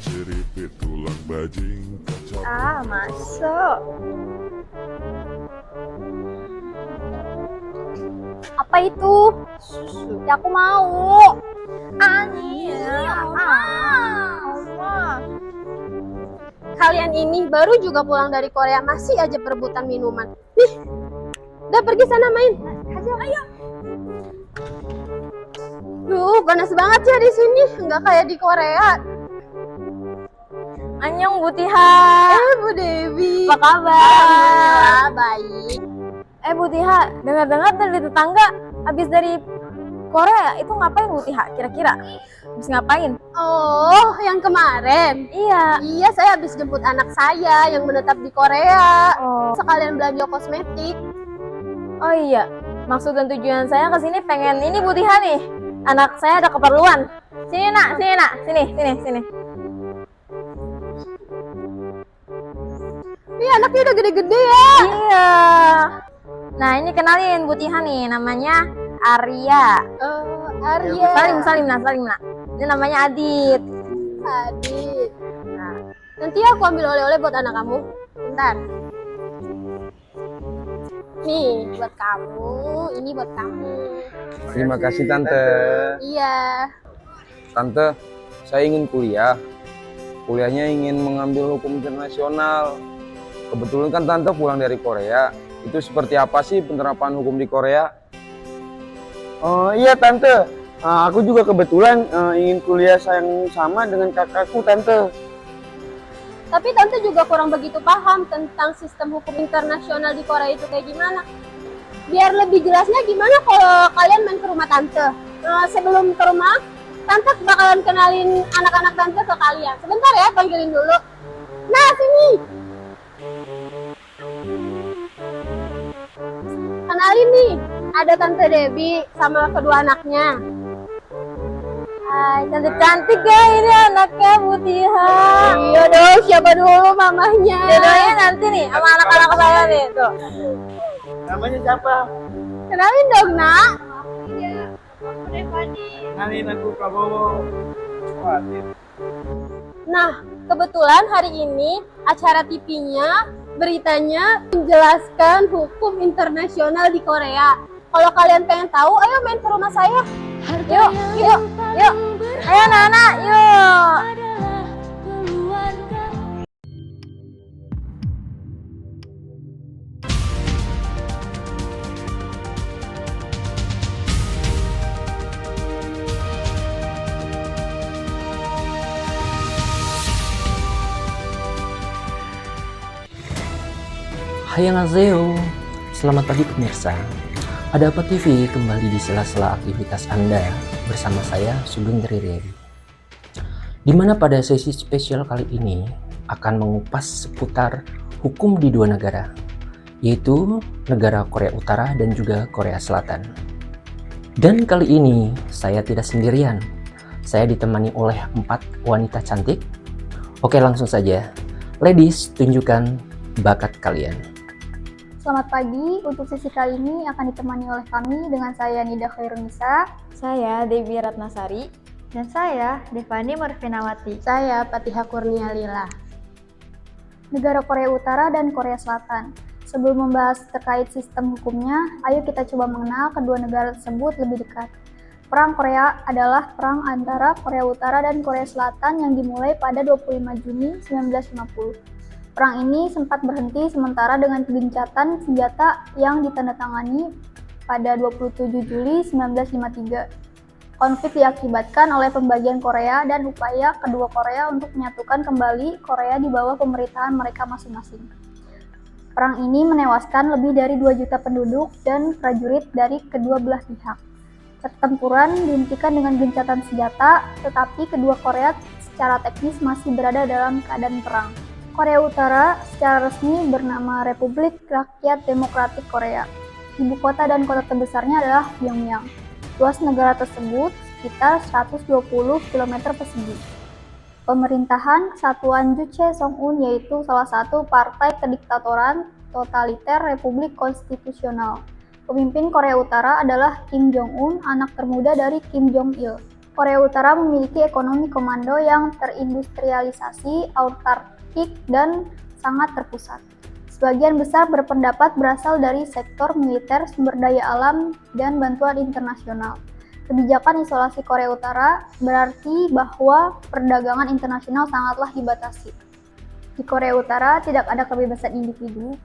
Ceripit tulang bajing kacau. Masuk. Apa itu? Susu. Ya aku mau. Oma. Kalian ini baru juga pulang dari Korea masih aja perebutan minuman. Nih, udah pergi sana main. Ayo. Duh, panas banget ya di sini, nggak kayak di Korea. Annyeong Bu Tiha. Bu Dewi. Apa kabar? Baik. Bu Tiha, dengar-dengar dari tetangga habis dari Korea itu ngapain Bu Tiha kira-kira? Habis ngapain? Oh, yang kemarin? Iya. Iya, saya habis jemput anak saya yang menetap di Korea. Oh. Sekalian belanja kosmetik. Oh iya, maksud dan tujuan saya kesini pengen ini Bu Tiha nih. Anak saya ada keperluan. Sini nak, sini. Ih, anaknya udah gede-gede ya. Iya. Nah ini kenalin Bu Tiha nih, namanya Arya. Arya. Salim nak. Ini namanya Adit. Adit. Nah, nanti aku ambil oleh-oleh buat anak kamu. Bentar. Nih, buat kamu. Ini buat kamu. Terima kasih Tante. Iya. Tante, saya ingin kuliah. Kuliahnya ingin mengambil hukum internasional. Kebetulan kan Tante pulang dari Korea. Itu seperti apa sih penerapan hukum di Korea? Oh iya Tante, aku juga kebetulan ingin kuliah yang sama dengan kakakku Tante. Tapi Tante juga kurang begitu paham tentang sistem hukum internasional di Korea itu kayak gimana. Biar lebih jelasnya gimana kalau kalian main ke rumah Tante. Sebelum ke rumah, Tante bakalan kenalin anak-anak Tante ke kalian. Sebentar ya, panggilin dulu. Nah, sini. Kenalin nih, ada Tante Debbie sama kedua anaknya. Hai, cantik-cantik ya ini anaknya Bu Tiha. Iya dong, siapa dulu mamahnya? Jodohnya nanti nih sama anak-anak saya nih tuh. Namanya siapa? Kenalin dong, Nak. Kenalin aku Prabowo. Nah, kebetulan hari ini acara TV-nya, beritanya menjelaskan hukum internasional di Korea. Kalau kalian pengen tahu, ayo main ke rumah saya. Yuk. Ayo anak-anak, yuk. Annyeonghaseyo, selamat pagi pemirsa. Ada Apa TV kembali di sela-sela aktivitas Anda bersama saya Sugeng Riri. Di mana pada sesi spesial kali ini akan mengupas seputar hukum di dua negara, yaitu negara Korea Utara dan juga Korea Selatan. Dan kali ini saya tidak sendirian, saya ditemani oleh 4 wanita cantik. Oke, langsung saja. Ladies, tunjukkan bakat kalian. Selamat pagi, untuk sesi kali ini akan ditemani oleh kami dengan saya Nida Khairunisa, Saya Devi Ratnasari. dan saya Devani Marvinawati. Saya Patiha Kurnia Lila. Negara Korea Utara dan Korea Selatan. Sebelum membahas terkait sistem hukumnya, ayo kita coba mengenal kedua negara tersebut lebih dekat. Perang Korea adalah perang antara Korea Utara dan Korea Selatan yang dimulai pada 25 Juni 1950. Perang ini sempat berhenti sementara dengan gencatan senjata yang ditandatangani pada 27 Juli 1953. Konflik diakibatkan oleh pembagian Korea dan upaya kedua Korea untuk menyatukan kembali Korea di bawah pemerintahan mereka masing-masing. Perang ini menewaskan lebih dari 2 juta penduduk dan prajurit dari kedua belah pihak. Pertempuran dihentikan dengan gencatan senjata, tetapi kedua Korea secara teknis masih berada dalam keadaan perang. Korea Utara secara resmi bernama Republik Rakyat Demokratik Korea. Ibu kota dan kota terbesarnya adalah Pyongyang. Luas negara tersebut sekitar 120 km persegi. Pemerintahan Kesatuan Juche Song-un yaitu salah satu partai kediktatoran totaliter Republik Konstitusional. Pemimpin Korea Utara adalah Kim Jong-un, anak termuda dari Kim Jong-il. Korea Utara memiliki ekonomi komando yang terindustrialisasi, autarkik, dan sangat terpusat. Sebagian besar berpendapat berasal dari sektor militer, sumber daya alam, dan bantuan internasional. Kebijakan isolasi Korea Utara berarti bahwa perdagangan internasional sangatlah dibatasi. Di Korea Utara tidak ada kebebasan individu,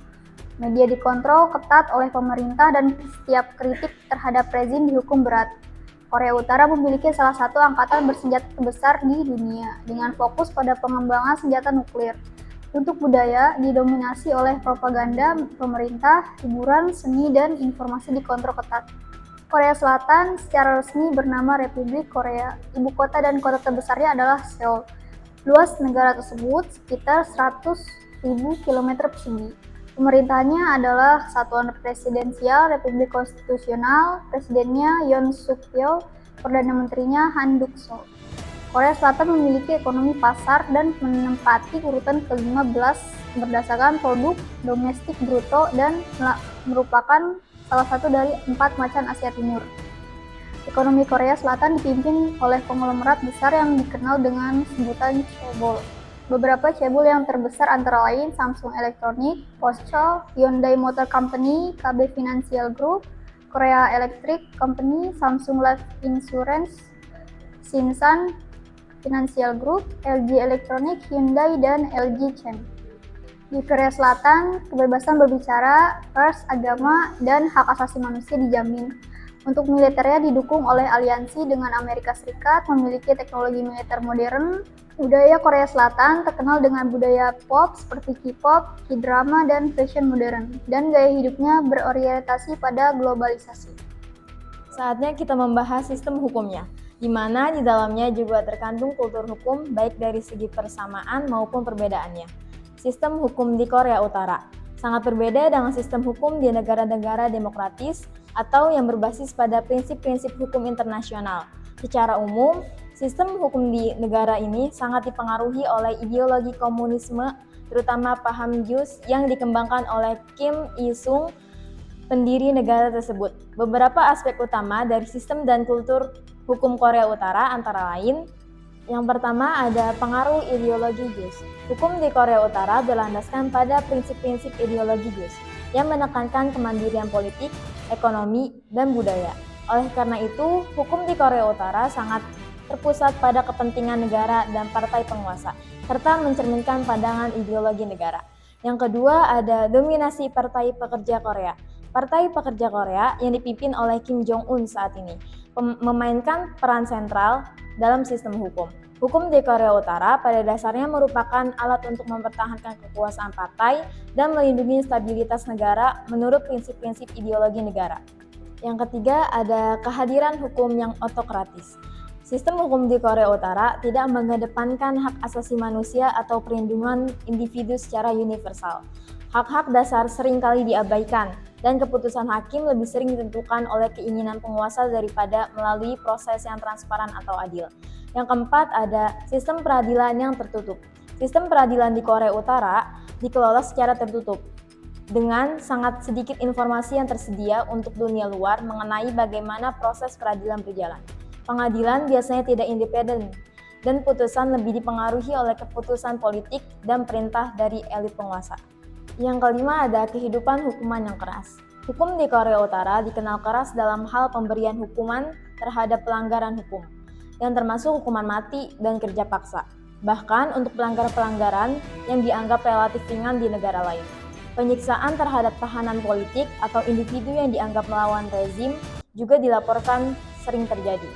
media dikontrol ketat oleh pemerintah, dan setiap kritik terhadap rezim dihukum berat. Korea Utara memiliki salah satu angkatan bersenjata terbesar di dunia, dengan fokus pada pengembangan senjata nuklir. Untuk budaya, didominasi oleh propaganda pemerintah, hiburan, seni, dan informasi dikontrol ketat. Korea Selatan secara resmi bernama Republik Korea. Ibu kota dan kota terbesarnya adalah Seoul. Luas negara tersebut sekitar 100.000 km persegi. Pemerintahnya adalah Kesatuan Presidensial Republik Konstitusional, presidennya Yoon Suk Yeol, perdana menterinya Han Duck-soo. Korea Selatan memiliki ekonomi pasar dan menempati urutan ke-15 berdasarkan produk domestik bruto dan merupakan salah satu dari 4 macan Asia Timur. Ekonomi Korea Selatan dipimpin oleh konglomerat besar yang dikenal dengan sebutan chaebol. Beberapa chaebol yang terbesar antara lain Samsung Electronics, Foxconn, Hyundai Motor Company, KB Financial Group, Korea Electric Company, Samsung Life Insurance, Shinhan Financial Group, LG Electronics, Hyundai, dan LG Chem. Di Korea Selatan, kebebasan berbicara, pers, agama, dan hak asasi manusia dijamin. Untuk militernya didukung oleh aliansi dengan Amerika Serikat, memiliki teknologi militer modern. Budaya Korea Selatan terkenal dengan budaya pop seperti K-pop, K-drama, dan fashion modern, dan gaya hidupnya berorientasi pada globalisasi. Saatnya kita membahas sistem hukumnya, di mana di dalamnya juga terkandung kultur hukum baik dari segi persamaan maupun perbedaannya. Sistem hukum di Korea Utara sangat berbeda dengan sistem hukum di negara-negara demokratis atau yang berbasis pada prinsip-prinsip hukum internasional. Secara umum, sistem hukum di negara ini sangat dipengaruhi oleh ideologi komunisme, terutama paham JUS yang dikembangkan oleh Kim Il-sung, pendiri negara tersebut. Beberapa aspek utama dari sistem dan kultur hukum Korea Utara antara lain, yang pertama ada pengaruh ideologi JUS. Hukum di Korea Utara berlandaskan pada prinsip-prinsip ideologi JUS yang menekankan kemandirian politik, ekonomi, dan budaya. Oleh karena itu, hukum di Korea Utara sangat terpusat pada kepentingan negara dan partai penguasa, serta mencerminkan pandangan ideologi negara. Yang kedua ada dominasi Partai Pekerja Korea. Partai Pekerja Korea yang dipimpin oleh Kim Jong-un saat ini memainkan peran sentral dalam sistem hukum. Hukum di Korea Utara pada dasarnya merupakan alat untuk mempertahankan kekuasaan partai dan melindungi stabilitas negara menurut prinsip-prinsip ideologi negara. Yang ketiga ada kehadiran hukum yang otokratis. Sistem hukum di Korea Utara tidak mengedepankan hak asasi manusia atau perlindungan individu secara universal. Hak-hak dasar seringkali diabaikan, dan keputusan hakim lebih sering ditentukan oleh keinginan penguasa daripada melalui proses yang transparan atau adil. Yang keempat ada sistem peradilan yang tertutup. Sistem peradilan di Korea Utara dikelola secara tertutup, dengan sangat sedikit informasi yang tersedia untuk dunia luar mengenai bagaimana proses peradilan berjalan. Pengadilan biasanya tidak independen, dan putusan lebih dipengaruhi oleh keputusan politik dan perintah dari elit penguasa. Yang kelima ada kehidupan hukuman yang keras. Hukum di Korea Utara dikenal keras dalam hal pemberian hukuman terhadap pelanggaran hukum, yang termasuk hukuman mati dan kerja paksa. Bahkan untuk pelanggaran-pelanggaran yang dianggap relatif ringan di negara lain. Penyiksaan terhadap tahanan politik atau individu yang dianggap melawan rezim juga dilaporkan sering terjadi.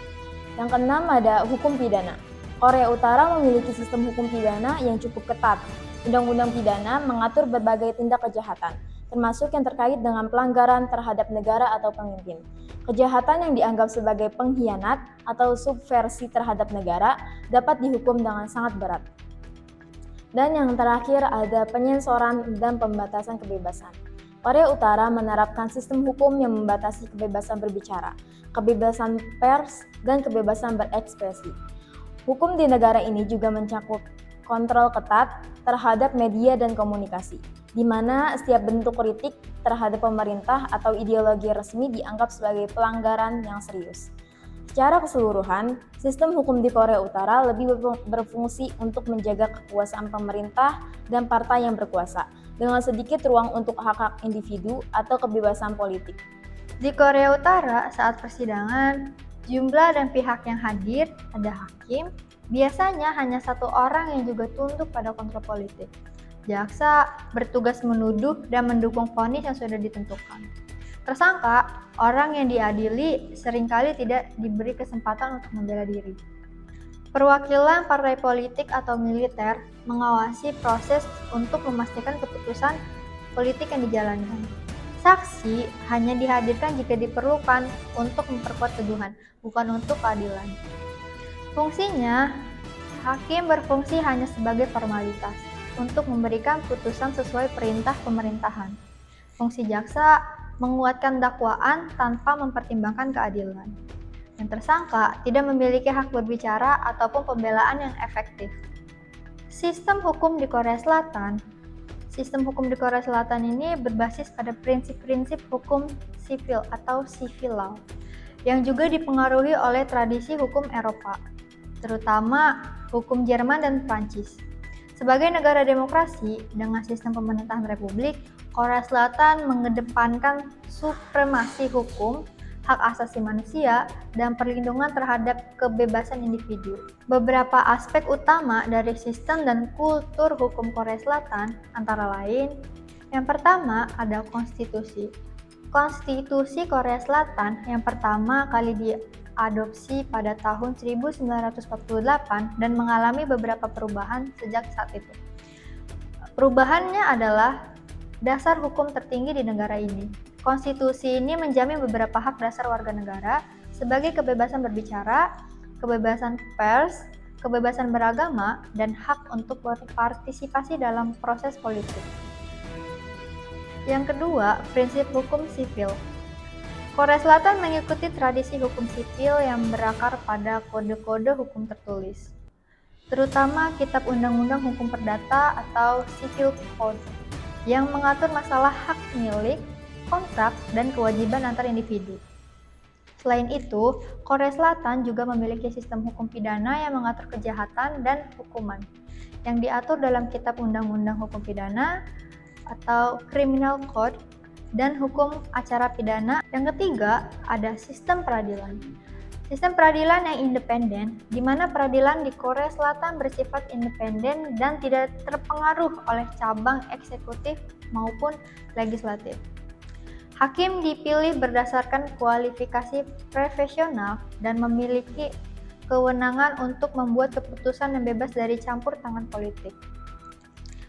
Yang keenam ada hukum pidana. Korea Utara memiliki sistem hukum pidana yang cukup ketat. Undang-undang pidana mengatur berbagai tindak kejahatan, termasuk yang terkait dengan pelanggaran terhadap negara atau pemimpin. Kejahatan yang dianggap sebagai pengkhianat atau subversi terhadap negara dapat dihukum dengan sangat berat. Dan yang terakhir ada penyensoran dan pembatasan kebebasan. Korea Utara menerapkan sistem hukum yang membatasi kebebasan berbicara, kebebasan pers, dan kebebasan berekspresi. Hukum di negara ini juga mencakup kontrol ketat terhadap media dan komunikasi, di mana setiap bentuk kritik terhadap pemerintah atau ideologi resmi dianggap sebagai pelanggaran yang serius. Secara keseluruhan, sistem hukum di Korea Utara lebih berfungsi untuk menjaga kekuasaan pemerintah dan partai yang berkuasa, dengan sedikit ruang untuk hak-hak individu atau kebebasan politik. Di Korea Utara, saat persidangan, jumlah dan pihak yang hadir ada hakim, biasanya hanya satu orang yang juga tunduk pada kontrol politik. Jaksa bertugas menuduh dan mendukung vonis yang sudah ditentukan. Tersangka, orang yang diadili seringkali tidak diberi kesempatan untuk membela diri. Perwakilan partai politik atau militer mengawasi proses untuk memastikan keputusan politik yang dijalankan. Saksi hanya dihadirkan jika diperlukan untuk memperkuat tuduhan, bukan untuk keadilan. Fungsinya, hakim berfungsi hanya sebagai formalitas untuk memberikan putusan sesuai perintah pemerintahan. Fungsi jaksa menguatkan dakwaan tanpa mempertimbangkan keadilan. Yang tersangka tidak memiliki hak berbicara ataupun pembelaan yang efektif. Sistem hukum di Korea Selatan ini berbasis pada prinsip-prinsip hukum sipil atau civil law yang juga dipengaruhi oleh tradisi hukum Eropa, terutama hukum Jerman dan Prancis. Sebagai negara demokrasi dengan sistem pemerintahan republik, Korea Selatan mengedepankan supremasi hukum, hak asasi manusia, dan perlindungan terhadap kebebasan individu. Beberapa aspek utama dari sistem dan kultur hukum Korea Selatan antara lain, yang pertama ada konstitusi. Konstitusi Korea Selatan yang pertama kali diadopsi pada tahun 1948 dan mengalami beberapa perubahan sejak saat itu. Perubahannya adalah dasar hukum tertinggi di negara ini. Konstitusi ini menjamin beberapa hak dasar warga negara sebagai kebebasan berbicara, kebebasan pers, kebebasan beragama, dan hak untuk berpartisipasi dalam proses politik. Yang kedua, prinsip hukum sipil. Korea Selatan mengikuti tradisi hukum sipil yang berakar pada kode-kode hukum tertulis, terutama Kitab Undang-Undang Hukum Perdata atau Civil Code, yang mengatur masalah hak milik, kontrak, dan kewajiban antar individu. Selain itu, Korea Selatan juga memiliki sistem hukum pidana yang mengatur kejahatan dan hukuman, yang diatur dalam Kitab Undang-Undang Hukum Pidana atau Criminal Code dan hukum acara pidana. Yang ketiga, ada sistem peradilan. Sistem peradilan yang independen, di mana peradilan di Korea Selatan bersifat independen dan tidak terpengaruh oleh cabang eksekutif maupun legislatif. Hakim dipilih berdasarkan kualifikasi profesional dan memiliki kewenangan untuk membuat keputusan yang bebas dari campur tangan politik.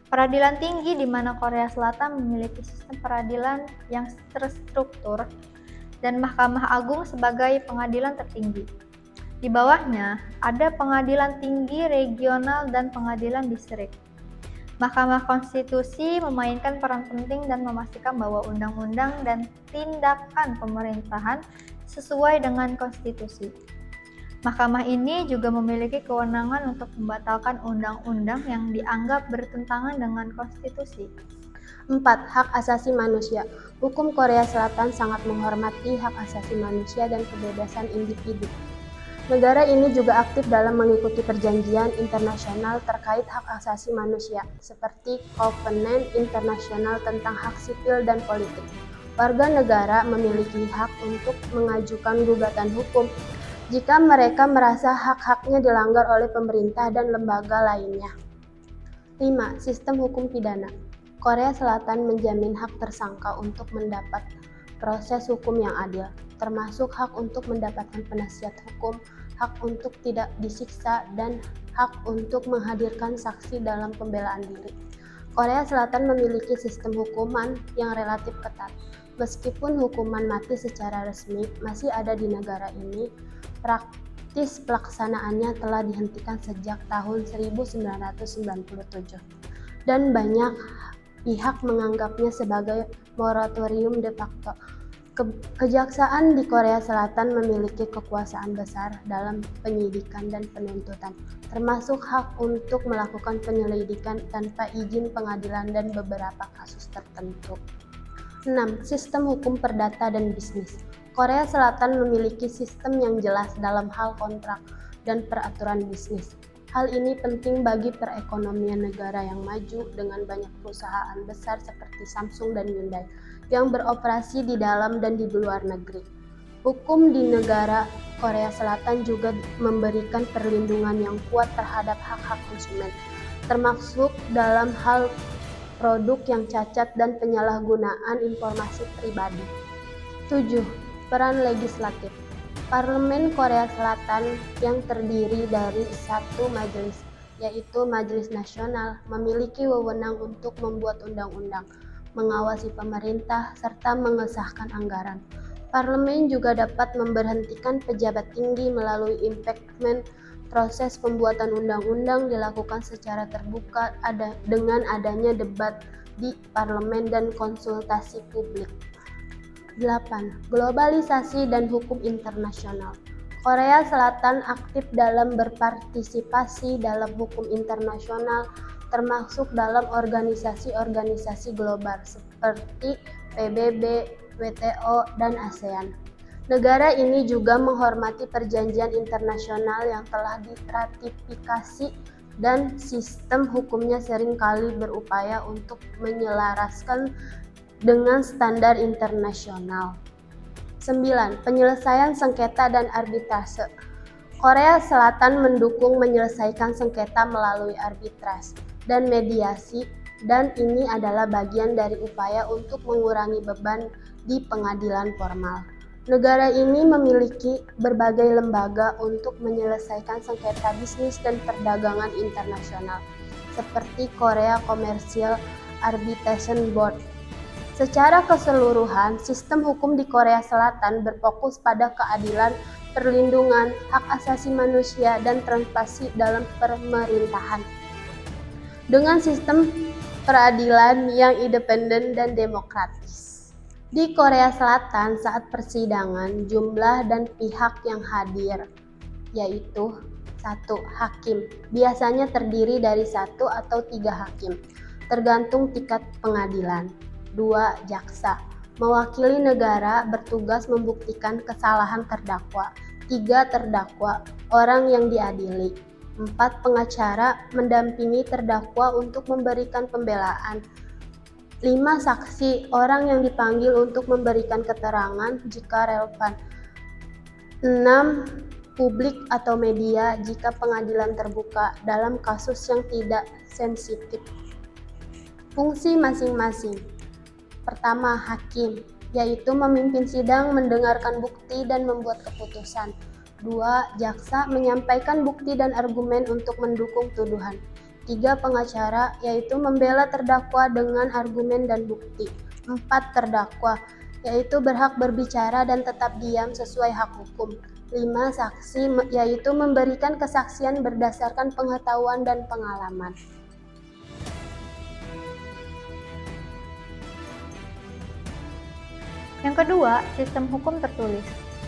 Peradilan tinggi, di mana Korea Selatan memiliki sistem peradilan yang terstruktur dan Mahkamah Agung sebagai pengadilan tertinggi. Di bawahnya ada pengadilan tinggi regional dan pengadilan distrik. Mahkamah Konstitusi memainkan peran penting dan memastikan bahwa undang-undang dan tindakan pemerintahan sesuai dengan konstitusi. Mahkamah ini juga memiliki kewenangan untuk membatalkan undang-undang yang dianggap bertentangan dengan konstitusi. 4. Hak asasi manusia. Hukum Korea Selatan sangat menghormati hak asasi manusia dan kebebasan individu. Negara ini juga aktif dalam mengikuti perjanjian internasional terkait hak asasi manusia, seperti Kovenant Internasional tentang Hak Sipil dan Politik. Warga negara memiliki hak untuk mengajukan gugatan hukum jika mereka merasa hak-haknya dilanggar oleh pemerintah dan lembaga lainnya. 5. Sistem hukum pidana. Korea Selatan menjamin hak tersangka untuk mendapat proses hukum yang adil, termasuk hak untuk mendapatkan penasihat hukum, hak untuk tidak disiksa, dan hak untuk menghadirkan saksi dalam pembelaan diri. Korea Selatan memiliki sistem hukuman yang relatif ketat. Meskipun hukuman mati secara resmi masih ada di negara ini, praktis pelaksanaannya telah dihentikan sejak tahun 1997, dan banyak pihak menganggapnya sebagai moratorium de facto. Kejaksaan di Korea Selatan memiliki kekuasaan besar dalam penyidikan dan penuntutan, termasuk hak untuk melakukan penyelidikan tanpa izin pengadilan dan beberapa kasus tertentu. 6. Sistem hukum perdata dan bisnis. Korea Selatan memiliki sistem yang jelas dalam hal kontrak dan peraturan bisnis. Hal ini penting bagi perekonomian negara yang maju dengan banyak perusahaan besar seperti Samsung dan Hyundai yang beroperasi di dalam dan di luar negeri. Hukum di negara Korea Selatan juga memberikan perlindungan yang kuat terhadap hak-hak konsumen, termasuk dalam hal produk yang cacat dan penyalahgunaan informasi pribadi. 7. Peran legislatif. Parlemen Korea Selatan yang terdiri dari satu majelis, yaitu Majelis Nasional, memiliki wewenang untuk membuat undang-undang, mengawasi pemerintah, serta mengesahkan anggaran. Parlemen juga dapat memberhentikan pejabat tinggi melalui impeachment. Proses pembuatan undang-undang dilakukan secara terbuka dengan adanya debat di parlemen dan konsultasi publik. 8. Globalisasi dan hukum internasional. Korea Selatan aktif dalam berpartisipasi dalam hukum internasional, termasuk dalam organisasi-organisasi global seperti PBB, WTO, dan ASEAN. Negara ini juga menghormati perjanjian internasional yang telah diratifikasi dan sistem hukumnya seringkali berupaya untuk menyelaraskan dengan standar internasional. 9. Penyelesaian sengketa dan arbitrase. Korea Selatan mendukung menyelesaikan sengketa melalui arbitrase dan mediasi, dan ini adalah bagian dari upaya untuk mengurangi beban di pengadilan formal. Negara ini memiliki berbagai lembaga untuk menyelesaikan sengketa bisnis dan perdagangan internasional, seperti Korea Commercial Arbitration Board. Secara keseluruhan, sistem hukum di Korea Selatan berfokus pada keadilan, perlindungan, hak asasi manusia, dan transparansi dalam pemerintahan. Dengan sistem peradilan yang independen dan demokratis. Di Korea Selatan saat persidangan, jumlah dan pihak yang hadir, yaitu 1. Hakim, biasanya terdiri dari 1 atau 3 hakim, tergantung tingkat pengadilan. 2. Jaksa, mewakili negara bertugas membuktikan kesalahan terdakwa. 3. Terdakwa, orang yang diadili. 4. Pengacara, mendampingi terdakwa untuk memberikan pembelaan. 5. Saksi, orang yang dipanggil untuk memberikan keterangan jika relevan. 6. Publik atau media jika pengadilan terbuka dalam kasus yang tidak sensitif. Fungsi masing-masing. Pertama, hakim, yaitu memimpin sidang, mendengarkan bukti, dan membuat keputusan. 2. Jaksa, menyampaikan bukti dan argumen untuk mendukung tuduhan. 3. Pengacara, yaitu membela terdakwa dengan argumen dan bukti. 4. Terdakwa, yaitu berhak berbicara dan tetap diam sesuai hak hukum. 5. Saksi, yaitu memberikan kesaksian berdasarkan pengetahuan dan pengalaman. Yang kedua, sistem hukum tertulis.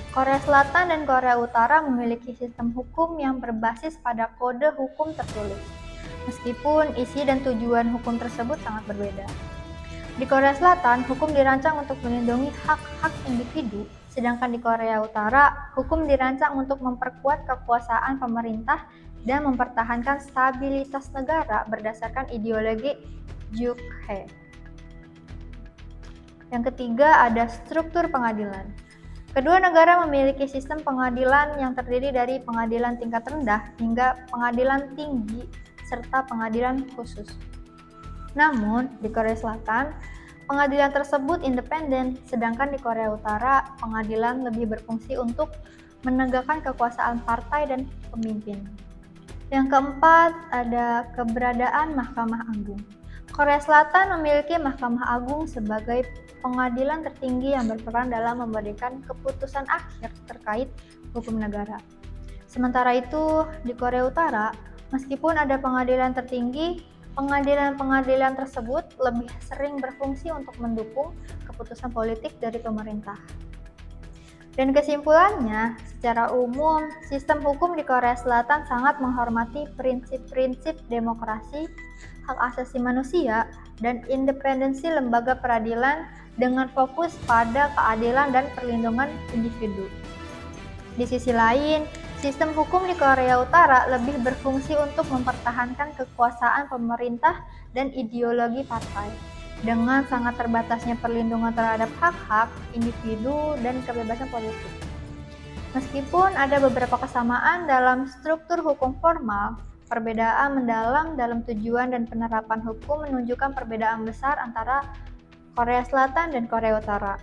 Korea Selatan dan Korea Utara memiliki sistem hukum yang berbasis pada kode hukum tertulis. Meskipun isi dan tujuan hukum tersebut sangat berbeda. Di Korea Selatan, hukum dirancang untuk melindungi hak-hak individu, sedangkan di Korea Utara, hukum dirancang untuk memperkuat kekuasaan pemerintah dan mempertahankan stabilitas negara berdasarkan ideologi Jukhae. Yang ketiga, ada struktur pengadilan. Kedua negara memiliki sistem pengadilan yang terdiri dari pengadilan tingkat rendah hingga pengadilan tinggi serta pengadilan khusus. Namun, di Korea Selatan, pengadilan tersebut independen, sedangkan di Korea Utara, pengadilan lebih berfungsi untuk menegakkan kekuasaan partai dan pemimpin. Yang keempat, ada keberadaan Mahkamah Agung. Korea Selatan memiliki Mahkamah Agung sebagai pengadilan tertinggi yang berperan dalam memberikan keputusan akhir terkait hukum negara. Sementara itu, di Korea Utara, meskipun ada pengadilan tertinggi, pengadilan-pengadilan tersebut lebih sering berfungsi untuk mendukung keputusan politik dari pemerintah. Dan kesimpulannya, secara umum, sistem hukum di Korea Selatan sangat menghormati prinsip-prinsip demokrasi, hak asasi manusia, dan independensi lembaga peradilan dengan fokus pada keadilan dan perlindungan individu. Di sisi lain, sistem hukum di Korea Utara lebih berfungsi untuk mempertahankan kekuasaan pemerintah dan ideologi partai. Dengan sangat terbatasnya perlindungan terhadap hak-hak individu dan kebebasan politik. Meskipun ada beberapa kesamaan dalam struktur hukum formal, perbedaan mendalam dalam tujuan dan penerapan hukum menunjukkan perbedaan besar antara Korea Selatan dan Korea Utara.